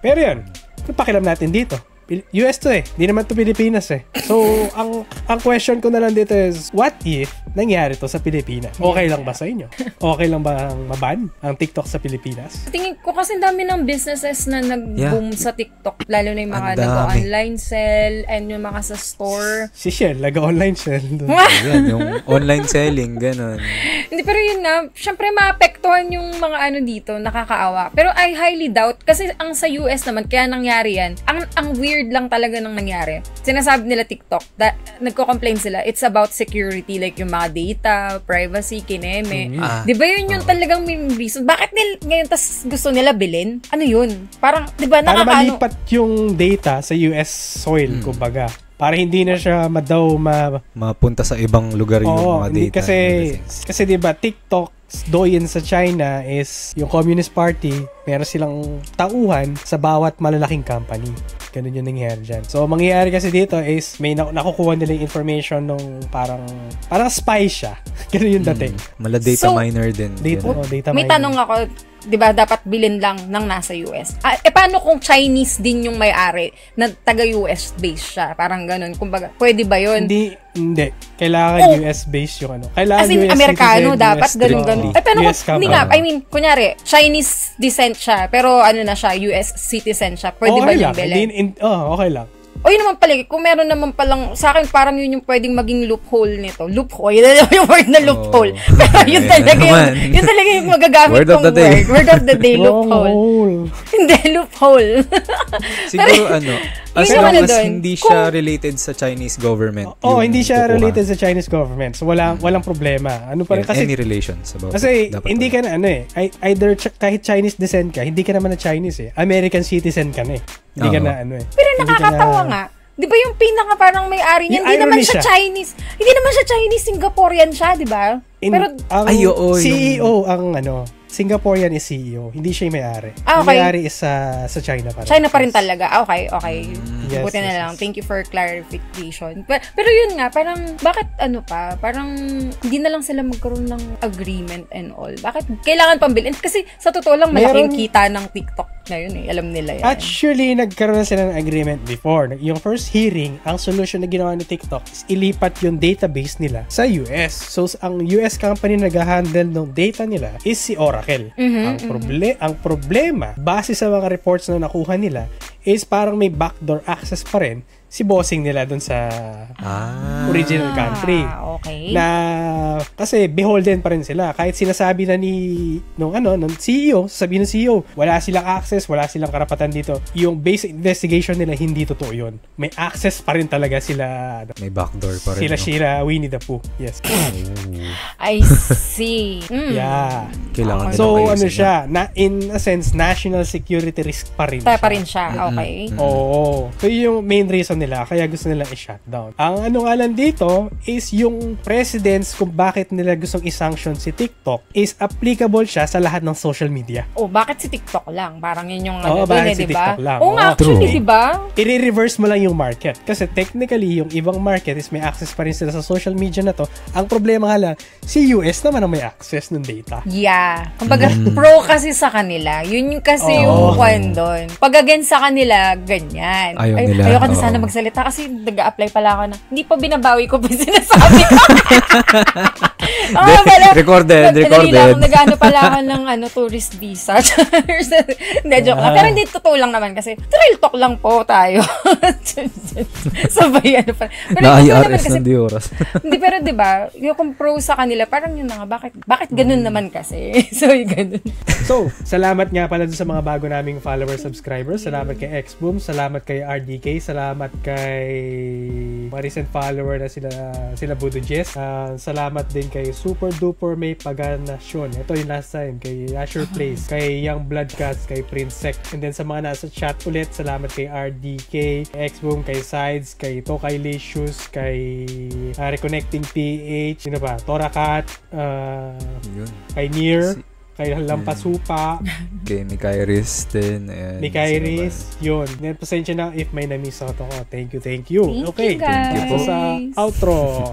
Pero yun, pakialam natin dito. US to eh. Hindi naman to Pilipinas eh. So, ang question ko na lang dito is, what if nangyari to sa Pilipinas? Okay lang ba sa inyo? Okay lang ba ang maban ang TikTok sa Pilipinas? Tingin ko kasi dami ng businesses na nag-boom sa TikTok. Lalo na yung mga nag-online sell and yung mga sa store. Si Shell, nag-online sell. Yan, yung online selling, ganun. Hindi, pero yun na, syempre maapektuhan yung mga ano dito, nakakaawa. Pero I highly doubt, kasi ang sa US naman, kaya nangyari yan, ang weird lang talaga nang nangyari. Sinasabi nila TikTok, nagko-complain sila, it's about security, like yung mga data, privacy, kineme. Di ba yun yung talagang main reason? Bakit ngayon tas gusto nila bilhin? Ano yun? Parang, di ba, para malipat yung data sa US soil, kumbaga. Para hindi na siya mapunta sa ibang lugar yung mga data. Kasi 'di ba TikTok's doyen sa China is yung Communist Party, meron silang tauhan sa bawat malalaking company. Ganun yung nangyayari dyan. So, mangyayari kasi dito is may nakukuha nila yung information nung parang spy siya. Ganun yung dating. Mala data miner din. Data may miner. tanong ako, di ba, dapat bilhin lang ng nasa US. Paano kung Chinese din yung may-ari na taga-US based siya? Parang ganun. Kumbaga, pwede ba yun? Hindi. Kailangan US based yung ano. Kailangan as in, US Amerikano, citizen, dapat US ganun-ganun. Paano kung, hindi nga, I mean, kunyari, Chinese descent siya, pero ano na siya, US citizen siya. Pwede ba yung bilhin? Okay lang. O yun naman pala, kung meron naman palang, sa akin parang yun yung pwedeng maging loophole nito. Loophole, yun yung word na loophole. Pero yun talaga yung magagamit kong word. Word of the day, loophole. Hindi, loophole. Siguro as long as hindi siya related sa Chinese government. Hindi siya related sa Chinese government. So walang problema. Ano pa rin kasi any relations about kasi hindi ka na either kahit Chinese descent ka, hindi ka naman na Chinese eh. American citizen ka na eh. Hindi ka na Pero nakakatawa nga. Di ba yung pinaka parang may-ari niya, hindi naman siya Chinese. Hindi naman siya Chinese, Singaporean siya, di ba? Pero ang CEO Singaporean is CEO. Hindi siya yung may-ari. Yung may-ari is sa China pa rin. China pa rin talaga. Okay. Buti na lang. Thank you for clarification. Pero yun nga, parang, bakit parang hindi na lang sila magkaroon ng agreement and all. Bakit kailangan pambilin? Kasi sa totoo lang, malaking kita ng TikTok na yun eh. Alam nila yan. Actually, nagkaroon na sila ng agreement before. Yung first hearing, ang solution na ginawa ni TikTok is ilipat yung database nila sa US. So, ang US company na nag-handle ng data nila is si Oracle. Ang problema, base sa mga reports na nakuha nila, is parang may backdoor access pa rin si bossing nila dun sa original country. Okay. Na kasi beholden pa rin sila. Kahit sinasabi na nung CEO, sasabihin ng CEO, wala silang access, wala silang karapatan dito. Yung basic investigation nila, hindi totoo yun. May access pa rin talaga sila. May backdoor pa rin. Sila Winnie the Pooh. Yes. I see. Yeah. Kailangan so, siya, in a sense, national security risk pa rin siya. Pa rin siya. Okay. Oo. So, yung main reason nila, kaya gusto nila i-shutdown. Ang nga lang dito is yung precedents kung bakit nila gustong i-sanction si TikTok is applicable siya sa lahat ng social media. Bakit si TikTok lang? Parang yun yung bakit si TikTok lang? Actually, diba? I-reverse mo lang yung market. Kasi technically, yung ibang market is may access pa rin sila sa social media na to. Ang problema nga lang, si US naman ang may access ng data. Yeah. Kumbaga, pro kasi sa kanila. Yun yung kasi yung kwan doon. Pag against sa kanila, ganyan. Ayoko na sana magsalita kasi nag-a-apply pala ako na hindi pa binabawi ko pa sinasabi ko. Recorded. Nag-ano pala ako ng tourist visa. Hindi, joke lang. Pero hindi totoo lang naman kasi real talk lang po tayo. Sabay pa. Na-IRS ng di oras. Hindi, pero diba, yung pro sa kanila, parang yun na nga, bakit ganun naman kasi? So, ganun. So, salamat nga pala dun sa mga bago naming followers, subscribers. Salamat kay Xboom, salamat kay RDK, salamat kay mga recent follower na sila Budo Jess. Salamat din kay Super Duper May Paganasyon. Ito yung last time. Kay Asher Place, kay Young Bloodcats, kay Prince Sec. And then sa mga nasa chat ulit, salamat kay RDK, Xboom, kay Sides, kay Tokay Licious, kay Reconnecting PH, sino ba? Torakat, kay Nier, kay Lampasupa, kay Mikairis din. Mikairis, yun. Pasensya na if may na-miss ako. Thank you. Okay. Thank you po sa outro.